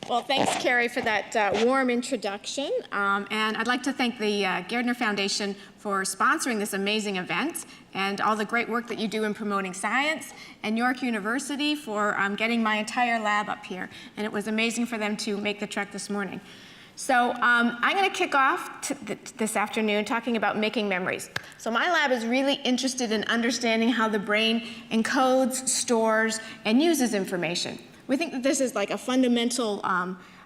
Well, thanks, Carrie, for that warm introduction. And I'd like to thank the Gairdner Foundation for sponsoring this amazing event and all the great work that you do in promoting science, and York University for getting my entire lab up here. And it was amazing for them to make the trek this morning. So I'm going to kick off this afternoon talking about making memories. So my lab is really interested in understanding how the brain encodes, stores, and uses information. We think that this is like a fundamental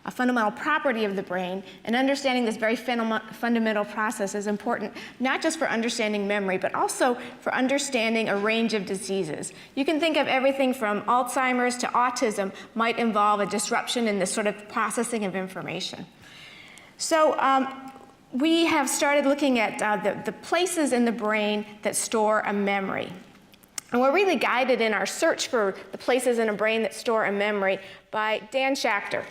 property of the brain, and understanding this very fundamental process is important, not just for understanding memory, but also for understanding a range of diseases. You can think of everything from Alzheimer's to autism might involve a disruption in this sort of processing of information. So we have started looking at the places in the brain that store a memory. And we're really guided in our search for the places in a brain that store a memory by Dan Schachter.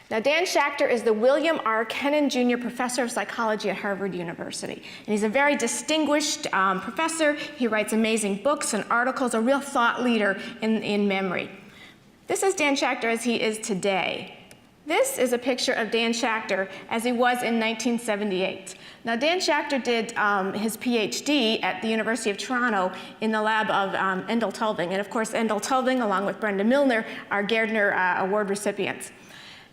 Now, Dan Schachter is the William R. Kennan Jr. Professor of Psychology at Harvard University. And he's a very distinguished professor. He writes amazing books and articles, a real thought leader in memory. This is Dan Schachter as he is today. This is a picture of Dan Schachter as he was in 1978. Now, Dan Schachter did his PhD at the University of Toronto in the lab of Endel Tulving. And of course, Endel Tulving, along with Brenda Milner, are Gairdner Award recipients.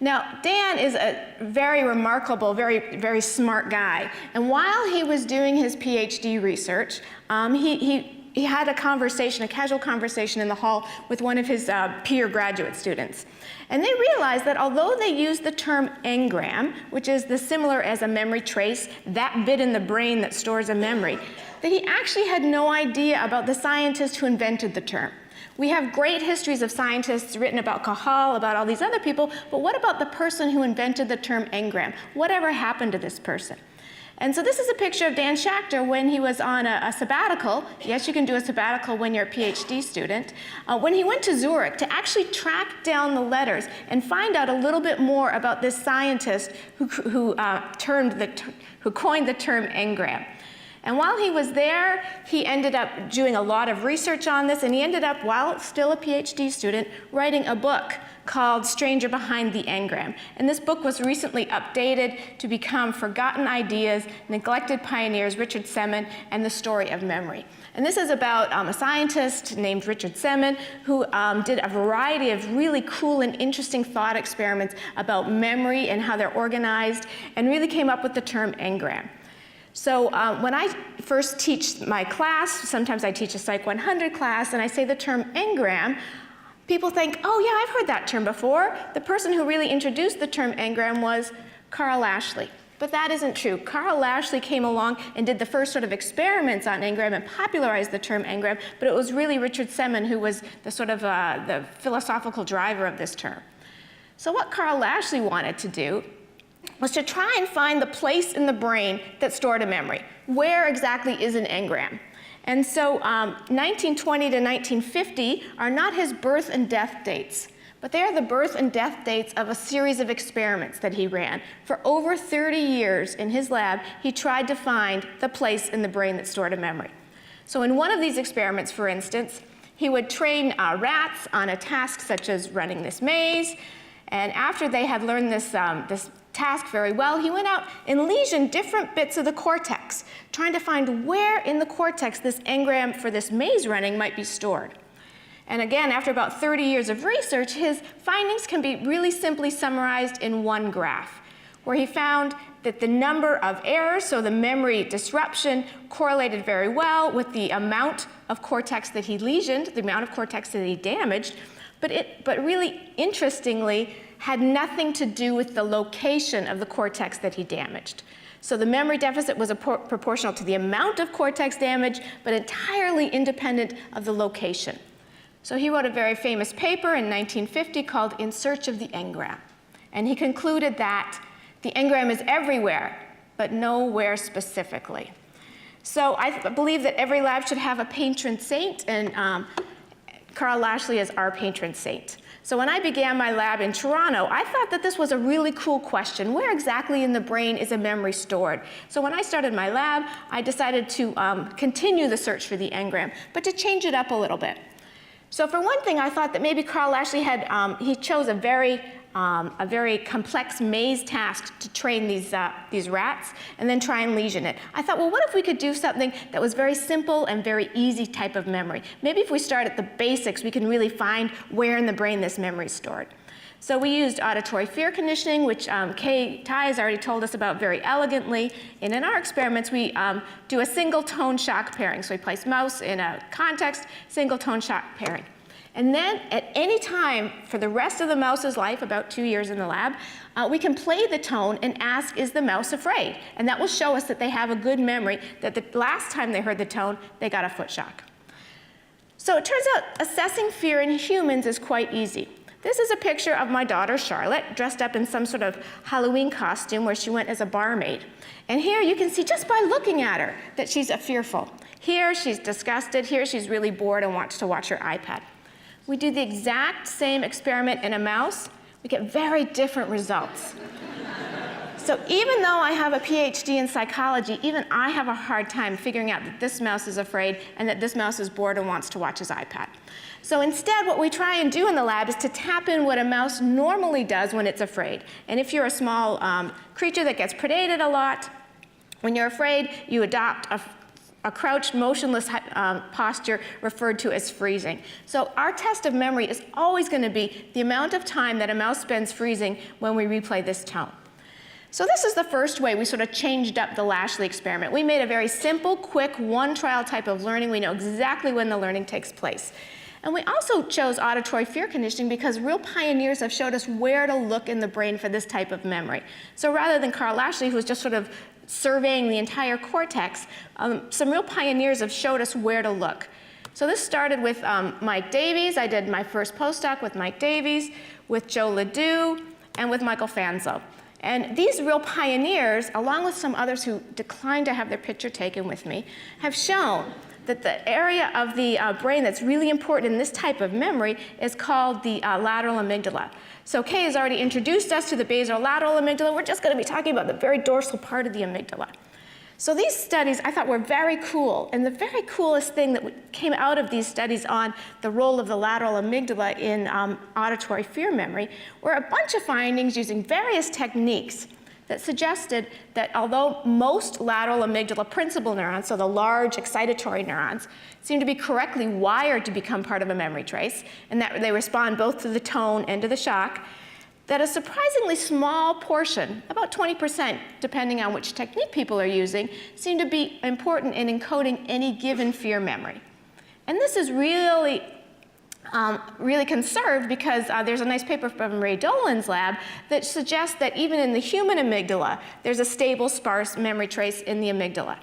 Now, Dan is a very remarkable, very smart guy. And while he was doing his PhD research, he had a casual conversation in the hall with one of his peer graduate students. And they realized that although they used the term engram, which is similar as a memory trace, that bit in the brain that stores a memory, that he actually had no idea about the scientist who invented the term. We have great histories of scientists written about Cajal, about all these other people, but what about the person who invented the term engram? Whatever happened to this person? And so this is a picture of Dan Schachter when he was on a sabbatical. Yes, you can do a sabbatical when you're a PhD student. When he went to Zurich to actually track down the letters and find out a little bit more about this scientist who coined the term engram. And while he was there, he ended up doing a lot of research on this, and he ended up, while still a PhD student, writing a book called Stranger Behind the Engram. And this book was recently updated to become Forgotten Ideas, Neglected Pioneers, Richard Semin, and the Story of Memory. And this is about a scientist named Richard Semin who did a variety of really cool and interesting thought experiments about memory and how they're organized, and really came up with the term engram. So when I first teach my class, sometimes I teach a Psych 100 class, and I say the term engram, people think, oh yeah, I've heard that term before. The person who really introduced the term engram was Carl Ashley. But that isn't true. Carl Ashley came along and did the first sort of experiments on engram and popularized the term engram, but it was really Richard Semin who was the sort of the philosophical driver of this term. So what Carl Ashley wanted to do was to try and find the place in the brain that stored a memory. Where exactly is an engram? And so 1920 to 1950 are not his birth and death dates, but they are the birth and death dates of a series of experiments that he ran. For over 30 years in his lab, he tried to find the place in the brain that stored a memory. So in one of these experiments, for instance, he would train rats on a task such as running this maze, and after they had learned this task very well, he went out and lesioned different bits of the cortex, trying to find where in the cortex this engram for this maze running might be stored. And again, after about 30 years of research, his findings can be really simply summarized in one graph, where he found that the number of errors, so the memory disruption, correlated very well with the amount of cortex that he lesioned, the amount of cortex that he damaged, but really interestingly, had nothing to do with the location of the cortex that he damaged. So the memory deficit was proportional to the amount of cortex damage, but entirely independent of the location. So he wrote a very famous paper in 1950 called In Search of the Engram. And he concluded that the engram is everywhere, but nowhere specifically. So I believe that every lab should have a patron saint, and Carl Ashley is our patron saint. So when I began my lab in Toronto, I thought that this was a really cool question. Where exactly in the brain is a memory stored? So when I started my lab, I decided to continue the search for the engram, but to change it up a little bit. So for one thing, I thought that maybe Carl Ashley he chose a very a very complex maze task to train these rats, and then try and lesion it. I thought, well, what if we could do something that was very simple and very easy type of memory? Maybe if we start at the basics, we can really find where in the brain this memory is stored. So we used auditory fear conditioning, which Ty has already told us about very elegantly. And in our experiments, we do a single tone shock pairing. So we place mouse in a context, single tone shock pairing. And then at any time for the rest of the mouse's life, about 2 years in the lab, we can play the tone and ask, is the mouse afraid? And that will show us that they have a good memory, that the last time they heard the tone, they got a foot shock. So it turns out assessing fear in humans is quite easy. This is a picture of my daughter, Charlotte, dressed up in some sort of Halloween costume where she went as a barmaid. And here you can see just by looking at her that she's fearful. Here she's disgusted. Here she's really bored and wants to watch her iPad. We do the exact same experiment in a mouse. We get very different results. So even though I have a PhD in psychology, even I have a hard time figuring out that this mouse is afraid and that this mouse is bored and wants to watch his iPad. So instead, what we try and do in the lab is to tap in what a mouse normally does when it's afraid. And if you're a small creature that gets predated a lot, when you're afraid, you adopt a crouched, motionless posture referred to as freezing. So our test of memory is always going to be the amount of time that a mouse spends freezing when we replay this tone. So this is the first way we sort of changed up the Lashley experiment. We made a very simple, quick, one-trial type of learning. We know exactly when the learning takes place. And we also chose auditory fear conditioning because real pioneers have showed us where to look in the brain for this type of memory. So rather than Carl Lashley, who was just sort of surveying the entire cortex, some real pioneers have showed us where to look. So this started with Mike Davies. I did my first postdoc with Mike Davies, with Joe Ledoux, and with Michael Fanzo. And these real pioneers, along with some others who declined to have their picture taken with me, have shown that the area of the brain that's really important in this type of memory is called the lateral amygdala. So Kay has already introduced us to the basolateral amygdala. We're just going to be talking about the very dorsal part of the amygdala. So these studies I thought were very cool, and the very coolest thing that came out of these studies on the role of the lateral amygdala in auditory fear memory were a bunch of findings using various techniques that suggested that although most lateral amygdala principal neurons, so the large excitatory neurons, seem to be correctly wired to become part of a memory trace, and that they respond both to the tone and to the shock, that a surprisingly small portion, about 20%, depending on which technique people are using, seem to be important in encoding any given fear memory. And this is really conserved because there's a nice paper from Ray Dolan's lab that suggests that even in the human amygdala, there's a stable, sparse memory trace in the amygdala.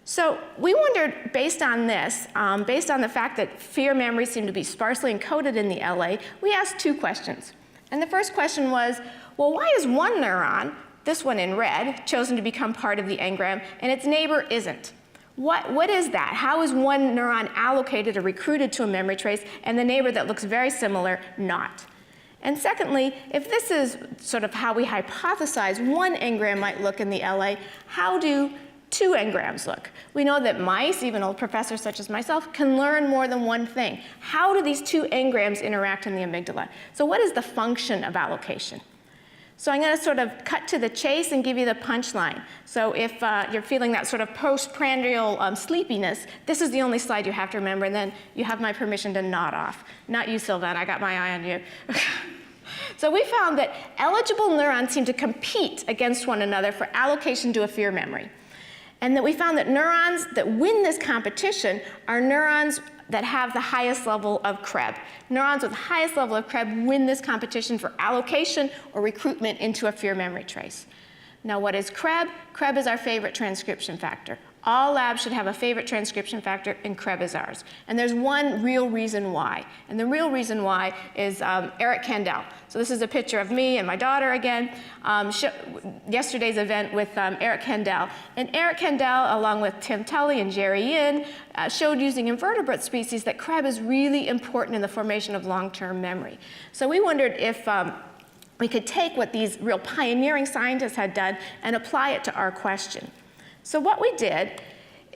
So we wondered, based on this, based on the fact that fear memories seem to be sparsely encoded in the LA, we asked two questions. And the first question was, well, why is one neuron, this one in red, chosen to become part of the engram, and its neighbor isn't? What is that? How is one neuron allocated or recruited to a memory trace, and the neighbor that looks very similar, not? And secondly, if this is sort of how we hypothesize one engram might look in the LA, how do two engrams look? We know that mice, even old professors such as myself, can learn more than one thing. How do these two engrams interact in the amygdala? So what is the function of allocation? So I'm going to sort of cut to the chase and give you the punchline. So if you're feeling that sort of postprandial sleepiness, this is the only slide you have to remember, and then you have my permission to nod off. Not you, Sylvan, I got my eye on you. So we found that eligible neurons seem to compete against one another for allocation to a fear memory. And that we found that neurons that win this competition are neurons that have the highest level of Creb. Neurons with the highest level of Creb win this competition for allocation or recruitment into a fear memory trace. Now, what is Creb? Creb is our favorite transcription factor. All labs should have a favorite transcription factor, and Creb is ours. And there's one real reason why. And the real reason why is Eric Kandel. So this is a picture of me and my daughter again, yesterday's event with Eric Kandel. And Eric Kandel, along with Tim Tully and Jerry Yin, showed using invertebrate species that Creb is really important in the formation of long-term memory. So we wondered if we could take what these real pioneering scientists had done and apply it to our question. So what we did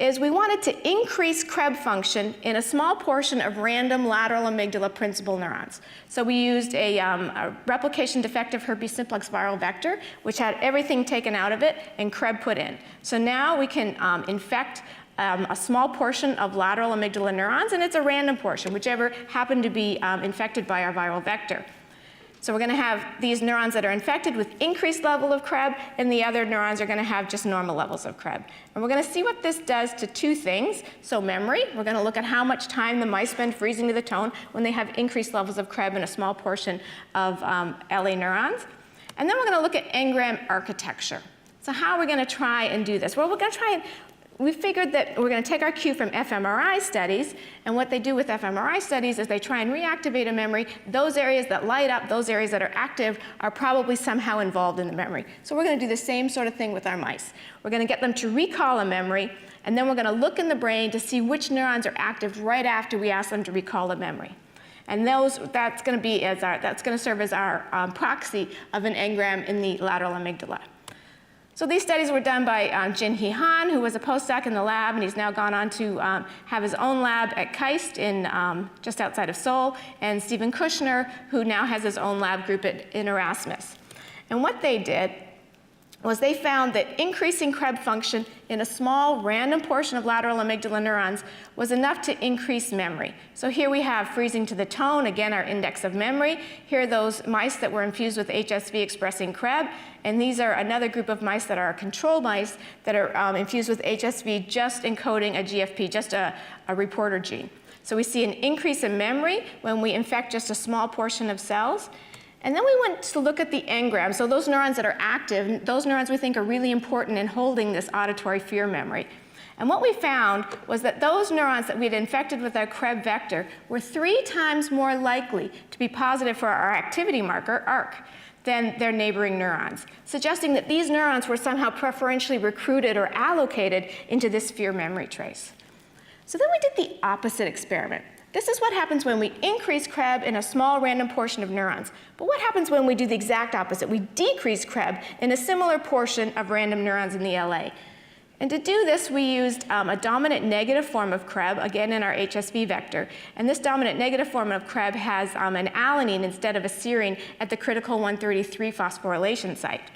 is we wanted to increase Creb function in a small portion of random lateral amygdala principal neurons. So we used a replication defective herpes simplex viral vector, which had everything taken out of it and Creb put in. So now we can infect a small portion of lateral amygdala neurons, and it's a random portion, whichever happened to be infected by our viral vector. So we're going to have these neurons that are infected with increased level of Creb, and the other neurons are going to have just normal levels of Creb. And we're going to see what this does to two things. So memory, we're going to look at how much time the mice spend freezing to the tone when they have increased levels of Creb in a small portion of LA neurons. And then we're going to look at engram architecture. So how are we going to try and do this? Well, we're going to try and we figured that we're going to take our cue from fMRI studies, and what they do with fMRI studies is they try and reactivate a memory. Those areas that light up, those areas that are active, are probably somehow involved in the memory. So we're going to do the same sort of thing with our mice. We're going to get them to recall a memory, and then we're going to look in the brain to see which neurons are active right after we ask them to recall a memory. And that's going to serve as our proxy of an engram in the lateral amygdala. So these studies were done by Jin-Hee Han, who was a postdoc in the lab, and he's now gone on to have his own lab at KAIST in just outside of Seoul, and Stephen Kushner, who now has his own lab group in Erasmus. And what they did was they found that increasing Creb function in a small random portion of lateral amygdala neurons was enough to increase memory. So here we have freezing to the tone, again our index of memory. Here are those mice that were infused with HSV expressing Creb, and these are another group of mice that are control mice that are infused with HSV just encoding a GFP, just a reporter gene. So we see an increase in memory when we infect just a small portion of cells. And then we went to look at the engram, so those neurons that are active, those neurons we think are really important in holding this auditory fear memory. And what we found was that those neurons that we had infected with our Creb vector were 3 times more likely to be positive for our activity marker, ARC, than their neighboring neurons, suggesting that these neurons were somehow preferentially recruited or allocated into this fear memory trace. So then we did the opposite experiment. This is what happens when we increase Creb in a small random portion of neurons. But what happens when we do the exact opposite? We decrease Creb in a similar portion of random neurons in the LA. And to do this, we used a dominant negative form of Creb, again in our HSV vector. And this dominant negative form of Creb has an alanine instead of a serine at the critical 133 phosphorylation site.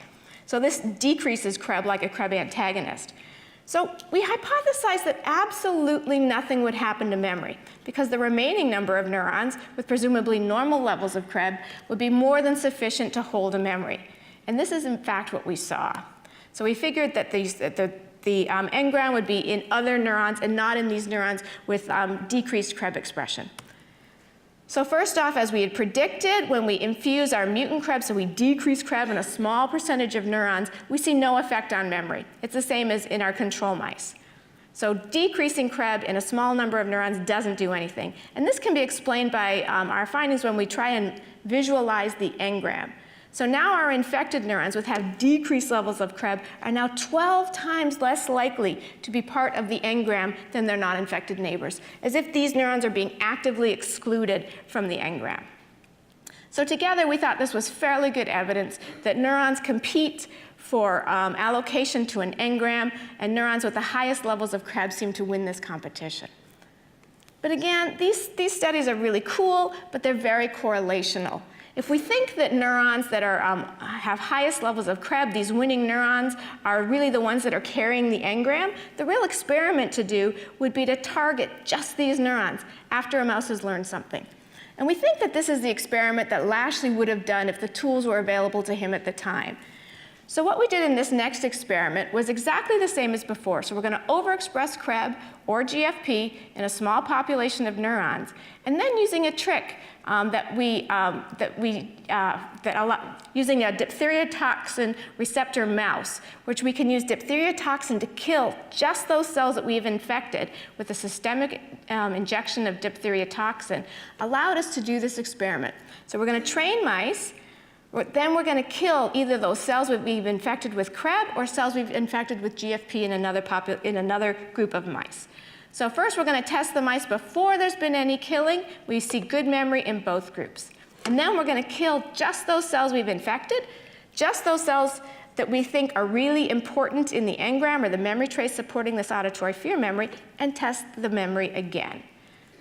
So this decreases Creb like a Creb antagonist. So we hypothesized that absolutely nothing would happen to memory because the remaining number of neurons with presumably normal levels of Creb would be more than sufficient to hold a memory. And this is in fact what we saw. So we figured that the engram would be in other neurons and not in these neurons with decreased Creb expression. So first off, as we had predicted, when we infuse our mutant Creb, so we decrease Creb in a small percentage of neurons, we see no effect on memory. It's the same as in our control mice. So decreasing Creb in a small number of neurons doesn't do anything. And this can be explained by our findings when we try and visualize the engram. So now our infected neurons, which have decreased levels of Creb, are now 12 times less likely to be part of the engram than their non-infected neighbors, as if these neurons are being actively excluded from the engram. So together, we thought this was fairly good evidence that neurons compete for allocation to an engram, and neurons with the highest levels of Creb seem to win this competition. But again, these studies are really cool, but they're very correlational. If we think that neurons that have highest levels of Creb, these winning neurons, are really the ones that are carrying the engram, the real experiment to do would be to target just these neurons after a mouse has learned something. And we think that this is the experiment that Lashley would have done if the tools were available to him at the time. So what we did in this next experiment was exactly the same as before. So we're going to overexpress Creb or GFP in a small population of neurons, and then using a trick using a diphtheria toxin receptor mouse, which we can use diphtheria toxin to kill just those cells that we've infected with a systemic injection of diphtheria toxin, allowed us to do this experiment. So we're going to train mice. Then we're going to kill either those cells we've infected with Creb or cells we've infected with GFP in another group of mice. So first we're going to test the mice before there's been any killing. We see good memory in both groups. And then we're going to kill just those cells we've infected, just those cells that we think are really important in the engram or the memory trace supporting this auditory fear memory and test the memory again.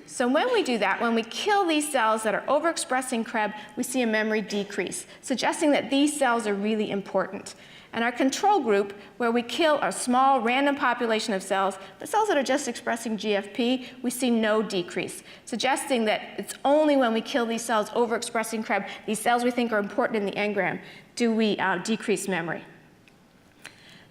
So when we do that, when we kill these cells that are overexpressing Creb, we see a memory decrease, suggesting that these cells are really important. And our control group, where we kill a small random population of cells, the cells that are just expressing GFP, we see no decrease, suggesting that it's only when we kill these cells overexpressing Creb, these cells we think are important in the engram, do we decrease memory.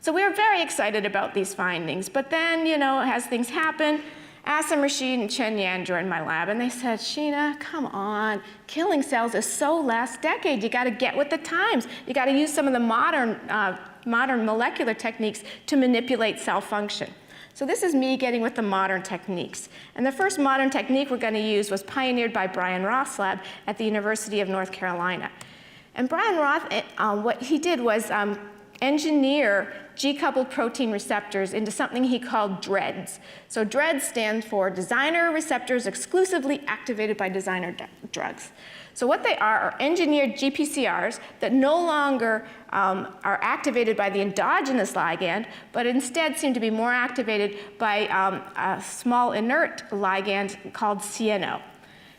So we were very excited about these findings, but then, as things happen, Asim Rashid and Chen Yan joined my lab, and they said, Sheena, come on, killing cells is so last decade. You got to get with the times. You got to use some of the modern molecular techniques to manipulate cell function. So this is me getting with the modern techniques. And the first modern technique we're going to use was pioneered by Brian Roth's lab at the University of North Carolina. And Brian Roth, what he did was engineer G-coupled protein receptors into something he called DREADs. So DREADs stand for designer receptors exclusively activated by designer drugs. So what they are engineered GPCRs that no longer are activated by the endogenous ligand, but instead seem to be more activated by a small inert ligand called CNO.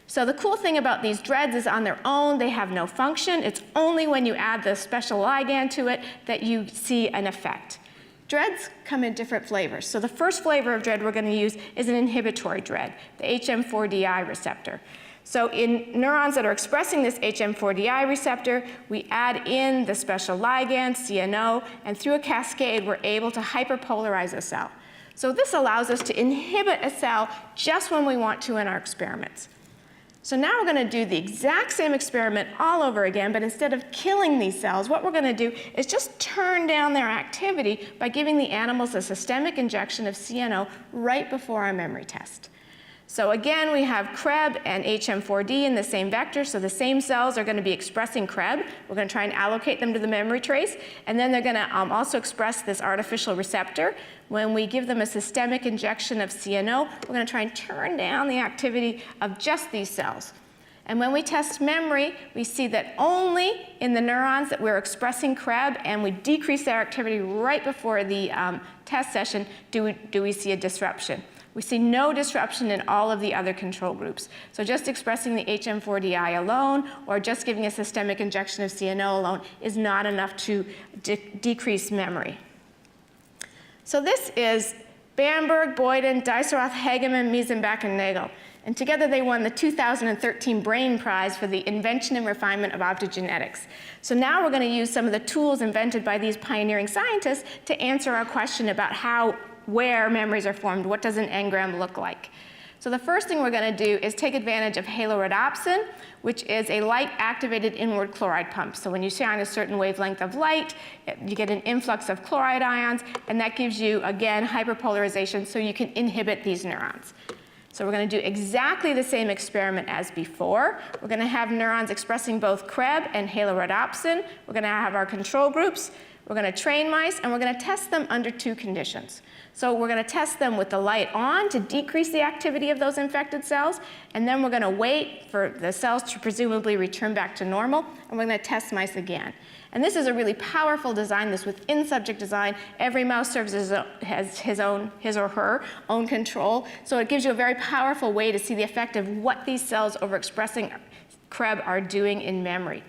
So the cool thing about these DREADs is on their own, they have no function. It's only when you add the special ligand to it that you see an effect. DREADs come in different flavors. So the first flavor of DREAD we're going to use is an inhibitory DREAD, the HM4DI receptor. So in neurons that are expressing this HM4DI receptor, we add in the special ligand, CNO, and through a cascade, we're able to hyperpolarize a cell. So this allows us to inhibit a cell just when we want to in our experiments. So now we're going to do the exact same experiment all over again, but instead of killing these cells, what we're going to do is just turn down their activity by giving the animals a systemic injection of CNO right before our memory test. So again, we have Creb and HM4D in the same vector, so the same cells are going to be expressing Creb. We're going to try and allocate them to the memory trace, and then they're going to also express this artificial receptor. When we give them a systemic injection of CNO, we're going to try and turn down the activity of just these cells. And when we test memory, we see that only in the neurons that we're expressing Creb and we decrease their activity right before the test session do we see a disruption. We see no disruption in all of the other control groups. So just expressing the HM4DI alone or just giving a systemic injection of CNO alone is not enough to decrease memory. So this is Bamberg, Boyden, Dijsselroth, Hagemann, Miesenbach, and Nagel. And together they won the 2013 Brain Prize for the invention and refinement of optogenetics. So now we're going to use some of the tools invented by these pioneering scientists to answer our question about where memories are formed. What does an engram look like? So the first thing we're going to do is take advantage of halorhodopsin, which is a light-activated inward chloride pump. So when you shine a certain wavelength of light, you get an influx of chloride ions, and that gives you, again, hyperpolarization, so you can inhibit these neurons. So we're going to do exactly the same experiment as before. We're going to have neurons expressing both Creb and halorhodopsin. We're going to have our control groups. We're going to train mice, and we're going to test them under two conditions. So we're going to test them with the light on to decrease the activity of those infected cells, and then we're going to wait for the cells to presumably return back to normal, and we're going to test mice again. And this is a really powerful design, this within subject design. Every mouse serves has his or her own control, so it gives you a very powerful way to see the effect of what these cells overexpressing Creb are doing in memory.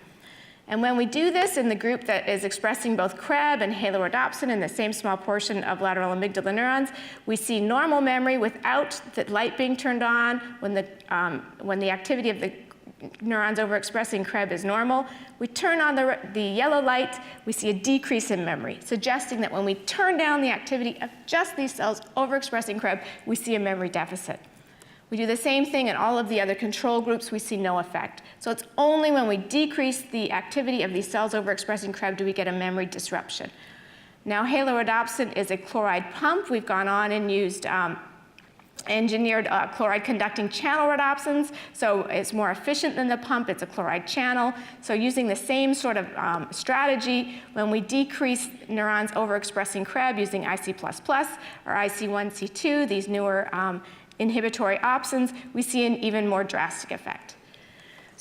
And when we do this in the group that is expressing both Creb and halorhodopsin in the same small portion of lateral amygdala neurons, we see normal memory without the light being turned on when the activity of the neurons overexpressing Creb is normal. We turn on the yellow light, we see a decrease in memory, suggesting that when we turn down the activity of just these cells overexpressing Creb, we see a memory deficit. We do the same thing in all of the other control groups, we see no effect. So it's only when we decrease the activity of these cells overexpressing Creb do we get a memory disruption. Now halorhodopsin is a chloride pump. We've gone on and used engineered chloride conducting channel rhodopsins, so it's more efficient than the pump, it's a chloride channel. So using the same sort of strategy, when we decrease neurons overexpressing Creb using IC++ or IC1C2, these newer inhibitory opsins, we see an even more drastic effect.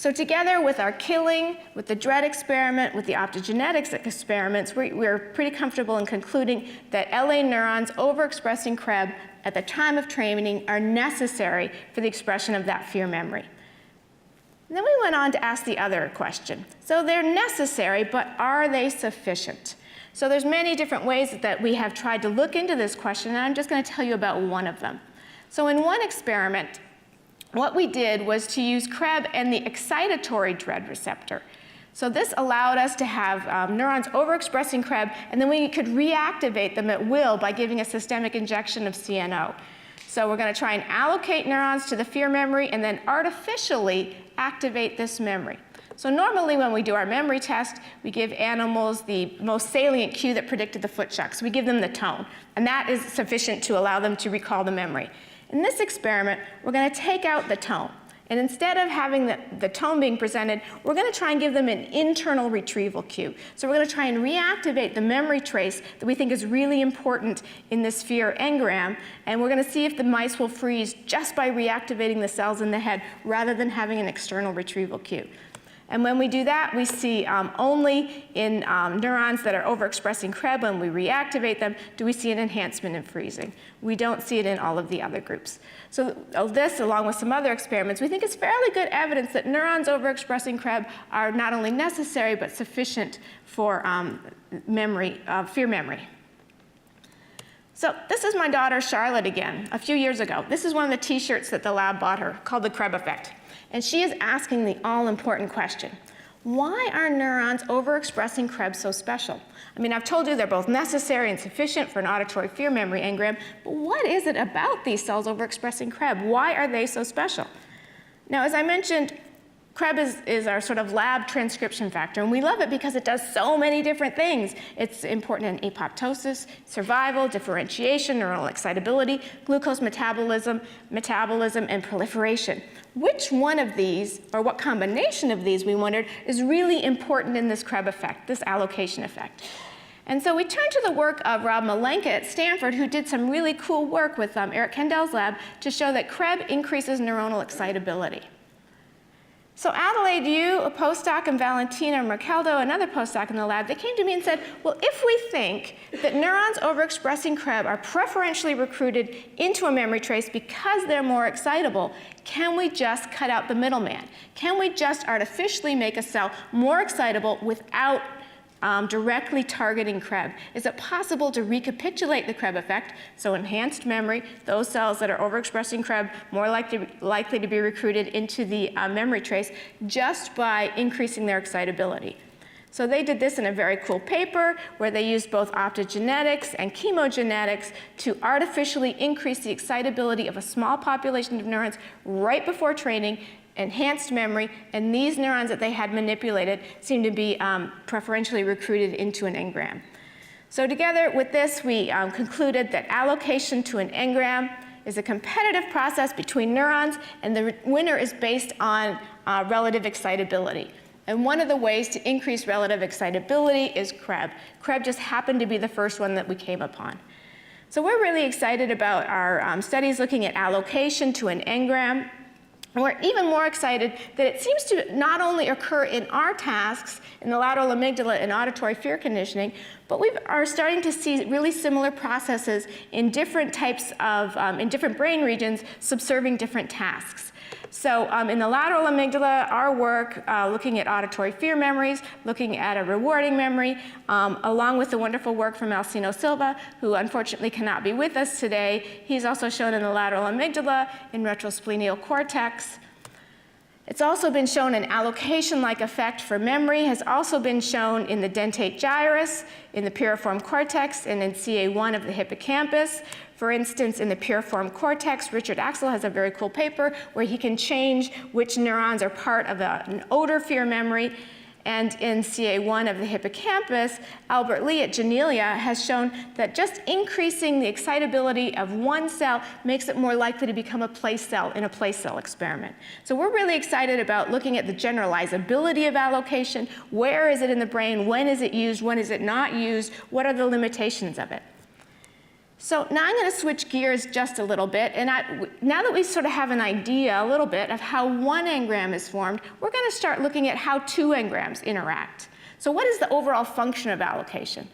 So together with our killing, with the dread experiment, with the optogenetics experiments, we're pretty comfortable in concluding that LA neurons overexpressing Creb at the time of training are necessary for the expression of that fear memory. And then we went on to ask the other question. So they're necessary, but are they sufficient? So there's many different ways that we have tried to look into this question, and I'm just going to tell you about one of them. So in one experiment, what we did was to use Creb and the excitatory dread receptor. So this allowed us to have neurons overexpressing Creb, and then we could reactivate them at will by giving a systemic injection of CNO. So we're going to try and allocate neurons to the fear memory and then artificially activate this memory. So normally when we do our memory test, we give animals the most salient cue that predicted the foot shock. So we give them the tone, and that is sufficient to allow them to recall the memory. In this experiment, we're going to take out the tone. And instead of having the tone being presented, we're going to try and give them an internal retrieval cue. So we're going to try and reactivate the memory trace that we think is really important in this fear engram. And we're going to see if the mice will freeze just by reactivating the cells in the head rather than having an external retrieval cue. And when we do that, we see only in neurons that are overexpressing Creb, when we reactivate them, do we see an enhancement in freezing. We don't see it in all of the other groups. So this, along with some other experiments, we think is fairly good evidence that neurons overexpressing Creb are not only necessary, but sufficient for fear memory. So this is my daughter Charlotte again, a few years ago. This is one of the t-shirts that the lab bought her, called the Creb effect. And she is asking the all-important question: why are neurons overexpressing Creb so special? I mean, I've told you they're both necessary and sufficient for an auditory fear memory engram, but what is it about these cells overexpressing Creb? Why are they so special? Now, as I mentioned, Creb is our sort of lab transcription factor, and we love it because it does so many different things. It's important in apoptosis, survival, differentiation, neuronal excitability, glucose metabolism, and proliferation. Which one of these, or what combination of these, we wondered, is really important in this Creb effect, this allocation effect? And so we turned to the work of Rob Malenka at Stanford, who did some really cool work with Eric Kandel's lab to show that Creb increases neuronal excitability. So Adelaide Yu, a postdoc, and Valentina Mercaldo, another postdoc in the lab, they came to me and said, well, if we think that neurons overexpressing Creb are preferentially recruited into a memory trace because they're more excitable, can we just cut out the middleman? Can we just artificially make a cell more excitable without directly targeting Creb? Is it possible to recapitulate the Creb effect, so enhanced memory, those cells that are overexpressing Creb more likely to be recruited into the memory trace just by increasing their excitability? So they did this in a very cool paper where they used both optogenetics and chemogenetics to artificially increase the excitability of a small population of neurons right before training, enhanced memory, and these neurons that they had manipulated seem to be preferentially recruited into an engram. So together with this, we concluded that allocation to an engram is a competitive process between neurons, and the winner is based on relative excitability. And one of the ways to increase relative excitability is Creb. Creb just happened to be the first one that we came upon. So we're really excited about our studies looking at allocation to an engram. And we're even more excited that it seems to not only occur in our tasks, in the lateral amygdala and auditory fear conditioning, but we are starting to see really similar processes in different types of, in different brain regions, subserving different tasks. So in the lateral amygdala, our work looking at auditory fear memories, looking at a rewarding memory, along with the wonderful work from Alcino Silva, who unfortunately cannot be with us today. He's also shown in the lateral amygdala, in retrosplenial cortex. It's also been shown an allocation-like effect for memory, has also been shown in the dentate gyrus, in the piriform cortex, and in CA1 of the hippocampus. For instance, in the piriform cortex, Richard Axel has a very cool paper where he can change which neurons are part of an odor fear memory. And in CA1 of the hippocampus, Albert Lee at Janelia has shown that just increasing the excitability of one cell makes it more likely to become a place cell in a place cell experiment. So we're really excited about looking at the generalizability of allocation. Where is it in the brain? When is it used? When is it not used? What are the limitations of it? So now I'm going to switch gears just a little bit, and now that we sort of have an idea a little bit of how one engram is formed, we're going to start looking at how two engrams interact. So what is the overall function of allocation?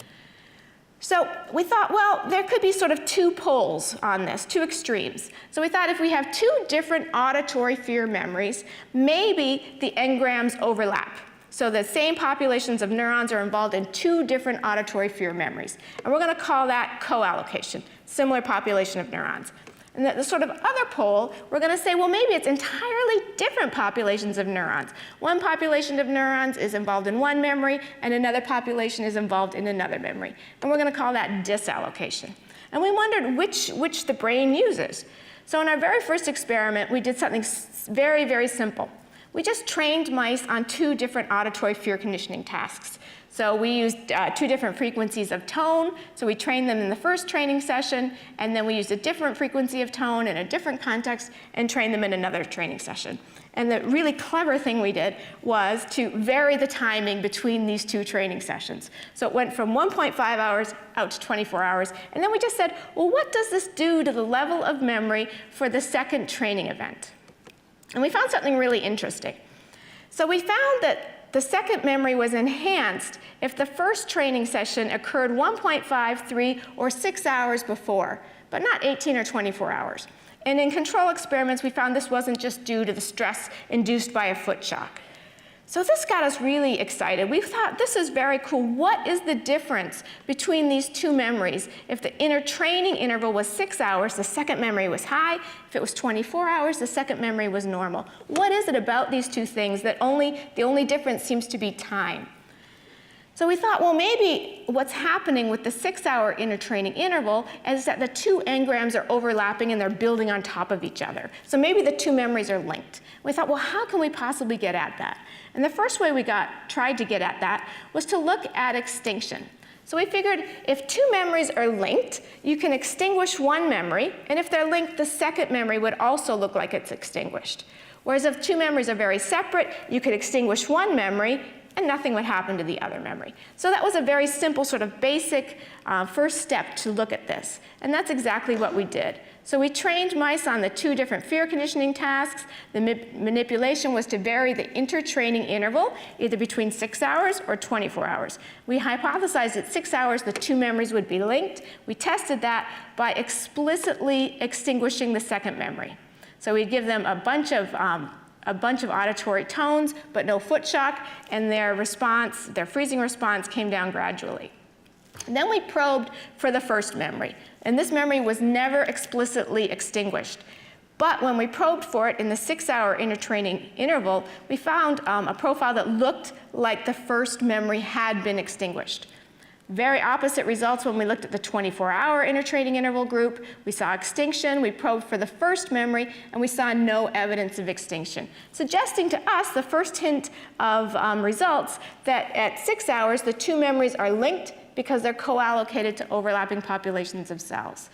So we thought, well, there could be sort of two poles on this, two extremes. So we thought if we have two different auditory fear memories, maybe the engrams overlap. So the same populations of neurons are involved in two different auditory fear memories. And we're going to call that co-allocation, similar population of neurons. And the sort of other pole, we're going to say, well, maybe it's entirely different populations of neurons. One population of neurons is involved in one memory, and another population is involved in another memory. And we're going to call that disallocation. And we wondered which the brain uses. So in our very first experiment, we did something very, very simple. We just trained mice on two different auditory fear conditioning tasks. So we used two different frequencies of tone. So we trained them in the first training session, and then we used a different frequency of tone in a different context and trained them in another training session. And the really clever thing we did was to vary the timing between these two training sessions. So it went from 1.5 hours out to 24 hours. And then we just said, well, what does this do to the level of memory for the second training event? And we found something really interesting. So we found that the second memory was enhanced if the first training session occurred 1.5, 3, or 6 hours before, but not 18 or 24 hours. And in control experiments, we found this wasn't just due to the stress induced by a foot shock. So this got us really excited. We thought, this is very cool. What is the difference between these two memories? If the inner training interval was 6 hours, the second memory was high. If it was 24 hours, the second memory was normal. What is it about these two things that the only difference seems to be time? So we thought, well, maybe what's happening with the 6-hour inner training interval is that the two engrams are overlapping and they're building on top of each other. So maybe the two memories are linked. We thought, well, how can we possibly get at that? And the first way we tried to get at that was to look at extinction. So we figured if two memories are linked, you can extinguish one memory, and if they're linked, the second memory would also look like it's extinguished. Whereas if two memories are very separate, you could extinguish one memory, and nothing would happen to the other memory. So that was a very simple sort of basic first step to look at this. And that's exactly what we did. So we trained mice on the two different fear conditioning tasks. The manipulation was to vary the intertraining interval, either between 6 hours or 24 hours. We hypothesized at 6 hours the two memories would be linked. We tested that by explicitly extinguishing the second memory. So we'd give them a bunch of auditory tones, but no foot shock, and their freezing response came down gradually. And then we probed for the first memory, and this memory was never explicitly extinguished. But when we probed for it in the 6-hour intertraining interval, we found a profile that looked like the first memory had been extinguished. Very opposite results when we looked at the 24-hour intertraining interval group. We saw extinction, we probed for the first memory, and we saw no evidence of extinction, suggesting to us the first hint of results that at 6 hours, the two memories are linked because they're co-allocated to overlapping populations of cells.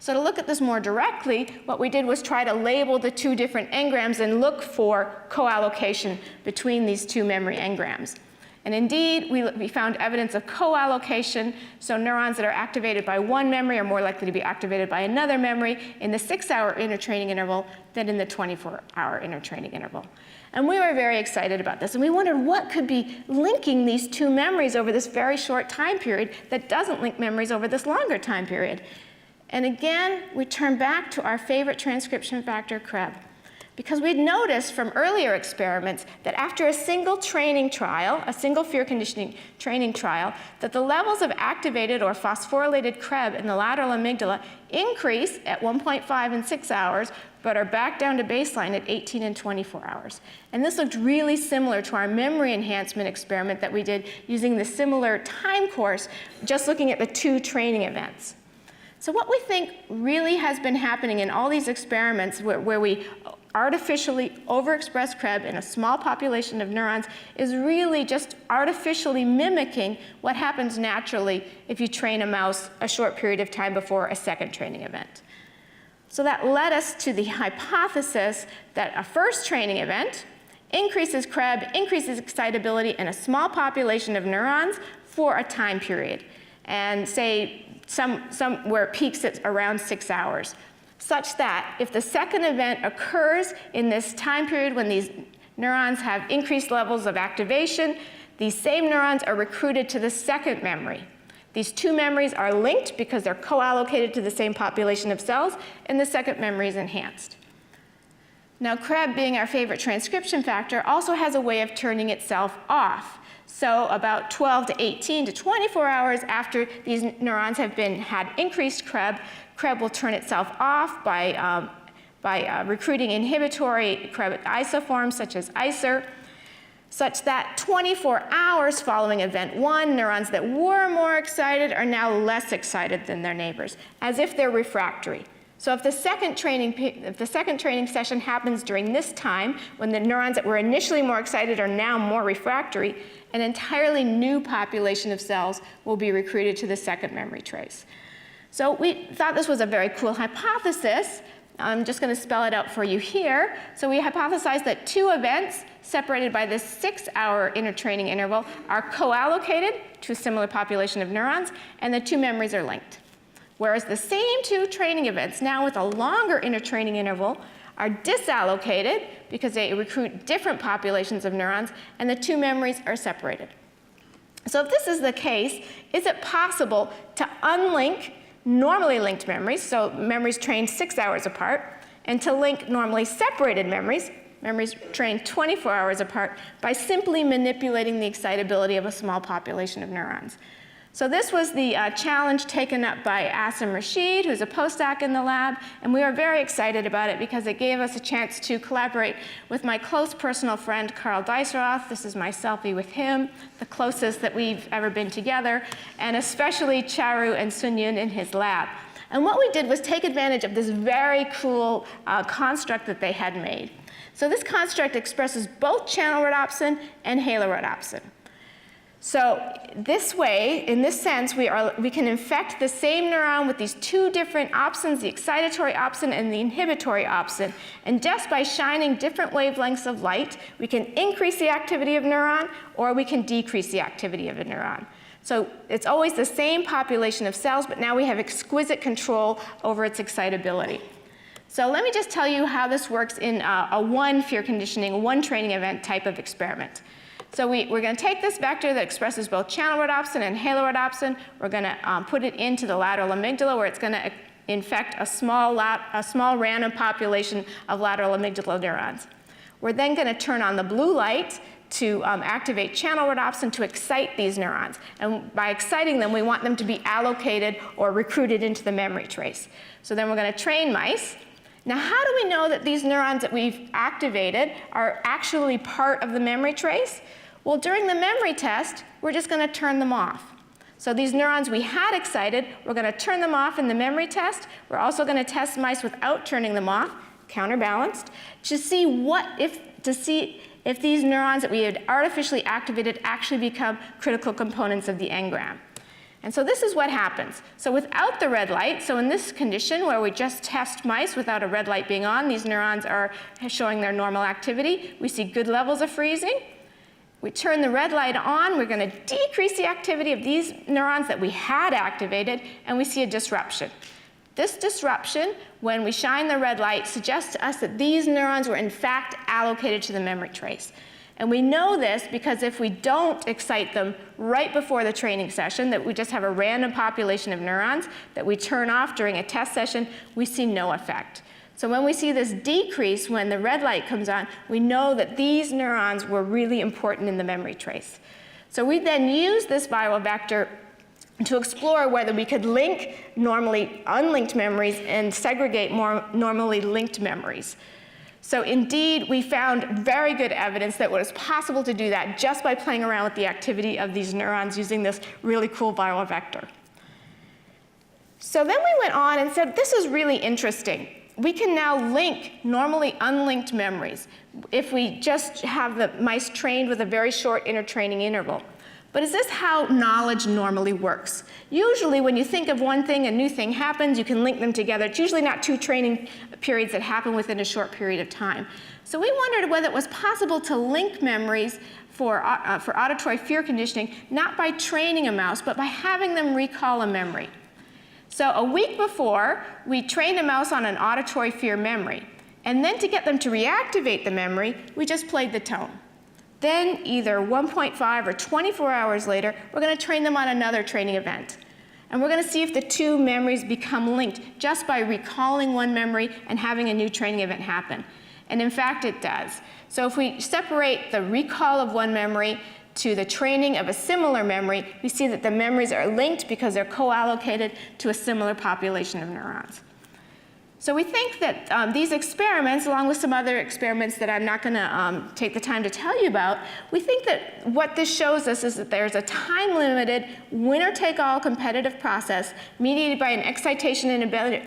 So to look at this more directly, what we did was try to label the two different engrams and look for co-allocation between these two memory engrams. And indeed, we found evidence of co-allocation, so neurons that are activated by one memory are more likely to be activated by another memory in the 6-hour intertraining interval than in the 24-hour intertraining interval. And we were very excited about this, and we wondered what could be linking these two memories over this very short time period that doesn't link memories over this longer time period. And again, we turn back to our favorite transcription factor, Creb. Because we'd noticed from earlier experiments that after a single training trial, a single fear conditioning training trial, that the levels of activated or phosphorylated Creb in the lateral amygdala increase at 1.5 and 6 hours, but are back down to baseline at 18 and 24 hours. And this looked really similar to our memory enhancement experiment that we did using the similar time course, just looking at the two training events. So what we think really has been happening in all these experiments where we artificially overexpress Creb in a small population of neurons is really just artificially mimicking what happens naturally if you train a mouse a short period of time before a second training event. So that led us to the hypothesis that a first training event increases Creb, increases excitability in a small population of neurons for a time period. And say where it peaks at around 6 hours, such that if the second event occurs in this time period when these neurons have increased levels of activation, these same neurons are recruited to the second memory. These two memories are linked because they're co-allocated to the same population of cells, and the second memory is enhanced. Now, Creb, being our favorite transcription factor, also has a way of turning itself off. So about 12 to 18 to 24 hours after these neurons have had increased Creb will turn itself off by recruiting inhibitory Creb isoforms such as ICER, such that 24 hours following event 1, neurons that were more excited are now less excited than their neighbors, as if they're refractory. So if the second training session happens during this time, when the neurons that were initially more excited are now more refractory, an entirely new population of cells will be recruited to the second memory trace. So we thought this was a very cool hypothesis. I'm just going to spell it out for you here. So we hypothesized that two events separated by this 6-hour intertraining interval are co-allocated to a similar population of neurons, and the two memories are linked. Whereas the same two training events, now with a longer intertraining interval, are disallocated because they recruit different populations of neurons, and the two memories are separated. So if this is the case, is it possible to unlink normally linked memories, so memories trained 6 hours apart, and to link normally separated memories, memories trained 24 hours apart, by simply manipulating the excitability of a small population of neurons? So this was the challenge taken up by Asim Rashid, who's a postdoc in the lab, and we were very excited about it because it gave us a chance to collaborate with my close personal friend, Carl Dijsselroth. This is my selfie with him, the closest that we've ever been together, and especially Charu and Sunyun in his lab. And what we did was take advantage of this very cool construct that they had made. So this construct expresses both channel rhodopsin and halorhodopsin. So this way, in this sense, we can infect the same neuron with these two different opsins, the excitatory opsin and the inhibitory opsin. And just by shining different wavelengths of light, we can increase the activity of neuron, or we can decrease the activity of a neuron. So it's always the same population of cells, but now we have exquisite control over its excitability. So let me just tell you how this works in a one fear conditioning, one training event type of experiment. So we're going to take this vector that expresses both channel rhodopsin and halorhodopsin. We're going to put it into the lateral amygdala, where it's going to infect a small random population of lateral amygdala neurons. We're then going to turn on the blue light to activate channel rhodopsin to excite these neurons. And by exciting them, we want them to be allocated or recruited into the memory trace. So then we're going to train mice. Now, how do we know that these neurons that we've activated are actually part of the memory trace? Well, during the memory test, we're just going to turn them off. So these neurons we had excited, we're going to turn them off in the memory test. We're also going to test mice without turning them off, counterbalanced, to see if these neurons that we had artificially activated actually become critical components of the engram. And so this is what happens. So without the red light, so in this condition where we just test mice without a red light being on, these neurons are showing their normal activity. We see good levels of freezing. We turn the red light on, we're going to decrease the activity of these neurons that we had activated, and we see a disruption. This disruption, when we shine the red light, suggests to us that these neurons were in fact allocated to the memory trace. And we know this because if we don't excite them right before the training session, that we just have a random population of neurons that we turn off during a test session, we see no effect. So when we see this decrease when the red light comes on, we know that these neurons were really important in the memory trace. So we then use this viral vector to explore whether we could link normally unlinked memories and segregate more normally linked memories. So indeed, we found very good evidence that it was possible to do that just by playing around with the activity of these neurons using this really cool viral vector. So then we went on and said, this is really interesting. We can now link normally unlinked memories if we just have the mice trained with a very short intertraining interval. But is this how knowledge normally works? Usually when you think of one thing, a new thing happens, you can link them together. It's usually not two training periods that happen within a short period of time. So we wondered whether it was possible to link memories for auditory fear conditioning, not by training a mouse, but by having them recall a memory. So a week before, we trained a mouse on an auditory fear memory. And then to get them to reactivate the memory, we just played the tone. Then either 1.5 or 24 hours later, we're going to train them on another training event. And we're going to see if the two memories become linked just by recalling one memory and having a new training event happen. And in fact, it does. So if we separate the recall of one memory to the training of a similar memory, we see that the memories are linked because they're co-allocated to a similar population of neurons. So we think that these experiments, along with some other experiments that I'm not going to take the time to tell you about, we think that what this shows us is that there's a time-limited, winner-take-all competitive process mediated by an excitation and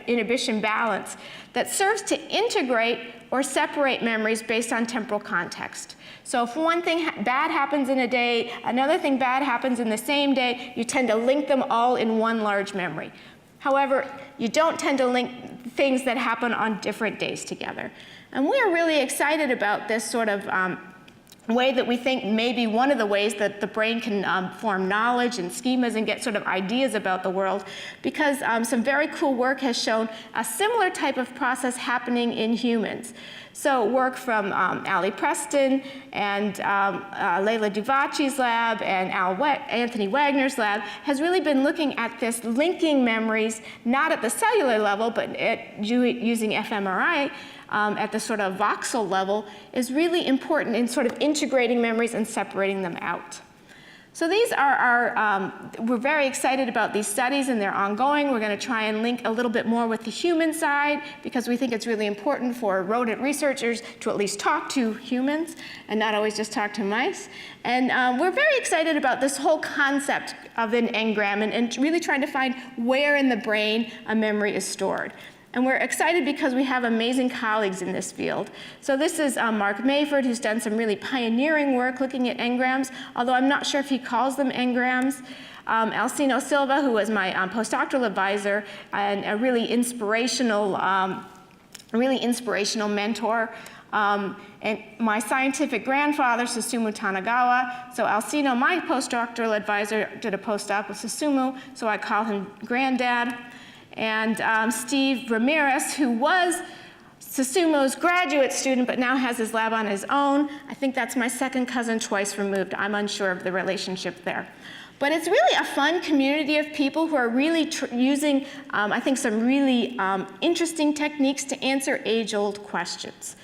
inhibition balance that serves to integrate or separate memories based on temporal context. So if one thing bad happens in a day, another thing bad happens in the same day, you tend to link them all in one large memory. However, you don't tend to link things that happen on different days together. And we're really excited about this sort of way that we think may be one of the ways that the brain can form knowledge and schemas and get sort of ideas about the world, because some very cool work has shown a similar type of process happening in humans. So work from Ali Preston and Leila Duvacci's lab and Anthony Wagner's lab has really been looking at this linking memories, not at the cellular level, but using fMRI at the sort of voxel level, is really important in sort of integrating memories and separating them out. So these are we're very excited about these studies, and they're ongoing. We're going to try and link a little bit more with the human side because we think it's really important for rodent researchers to at least talk to humans and not always just talk to mice. And we're very excited about this whole concept of an engram and really trying to find where in the brain a memory is stored. And we're excited because we have amazing colleagues in this field. So this is Mark Mayford, who's done some really pioneering work looking at engrams, although I'm not sure if he calls them engrams. Alcino Silva, who was my postdoctoral advisor and a really inspirational mentor. And my scientific grandfather, Susumu Tanagawa. So Alcino, my postdoctoral advisor, did a postdoc with Susumu, so I call him Granddad. And Steve Ramirez, who was Susumu's graduate student but now has his lab on his own. I think that's my second cousin twice removed. I'm unsure of the relationship there. But it's really a fun community of people who are really using, I think, some really interesting techniques to answer age-old questions.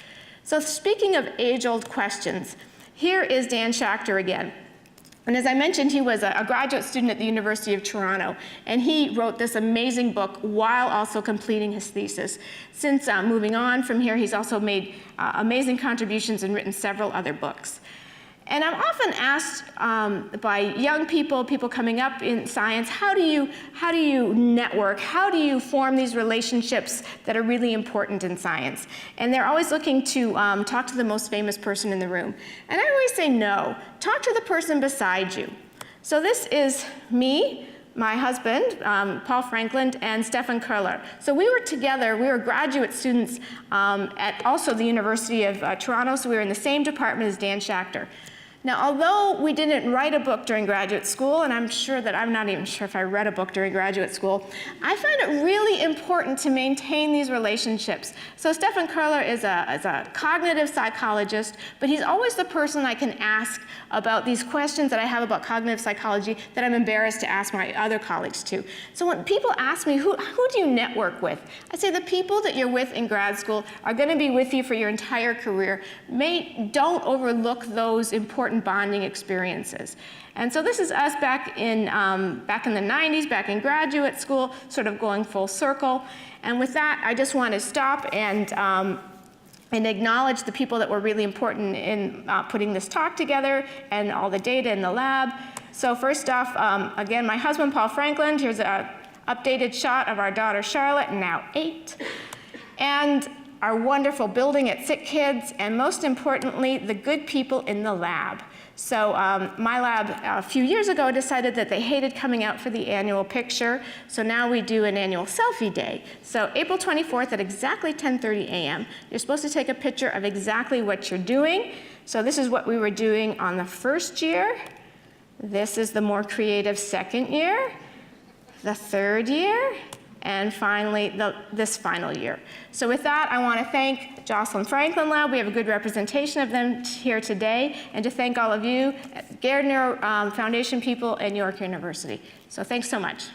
So speaking of age-old questions, here is Dan Schachter again. And as I mentioned, he was a graduate student at the University of Toronto, and he wrote this amazing book while also completing his thesis. Since moving on from here, he's also made amazing contributions and written several other books. And I'm often asked by young people, people coming up in science, how do you network? How do you form these relationships that are really important in science? And they're always looking to talk to the most famous person in the room. And I always say no. Talk to the person beside you. So this is me, my husband, Paul Franklin, and Stefan Curler. So we were together, we were graduate students at also the University of Toronto, so we were in the same department as Dan Schachter. Now, although we didn't write a book during graduate school, and I'm not even sure if I read a book during graduate school, I find it really important to maintain these relationships. So Stefan Curler is a cognitive psychologist, but he's always the person I can ask about these questions that I have about cognitive psychology that I'm embarrassed to ask my other colleagues too. So when people ask me, who do you network with? I say the people that you're with in grad school are going to be with you for your entire career. Don't overlook those important bonding experiences. And so this is us back in the 90s, back in graduate school, sort of going full circle. And with that, I just want to stop and acknowledge the people that were really important in putting this talk together and all the data in the lab. So first off, again, my husband, Paul Franklin. Here's an updated shot of our daughter, Charlotte, now 8. And our wonderful building at Sick Kids, and most importantly, the good people in the lab. So my lab a few years ago decided that they hated coming out for the annual picture, so now we do an annual selfie day. So April 24th at exactly 10:30 a.m., you're supposed to take a picture of exactly what you're doing. So this is what we were doing on the first year. This is the more creative second year, the third year, and finally this final year. So with that, I want to thank Josselyn Franklin Lab. We have a good representation of them here today, and to thank all of you, Gairdner Foundation people, and York University. So thanks so much.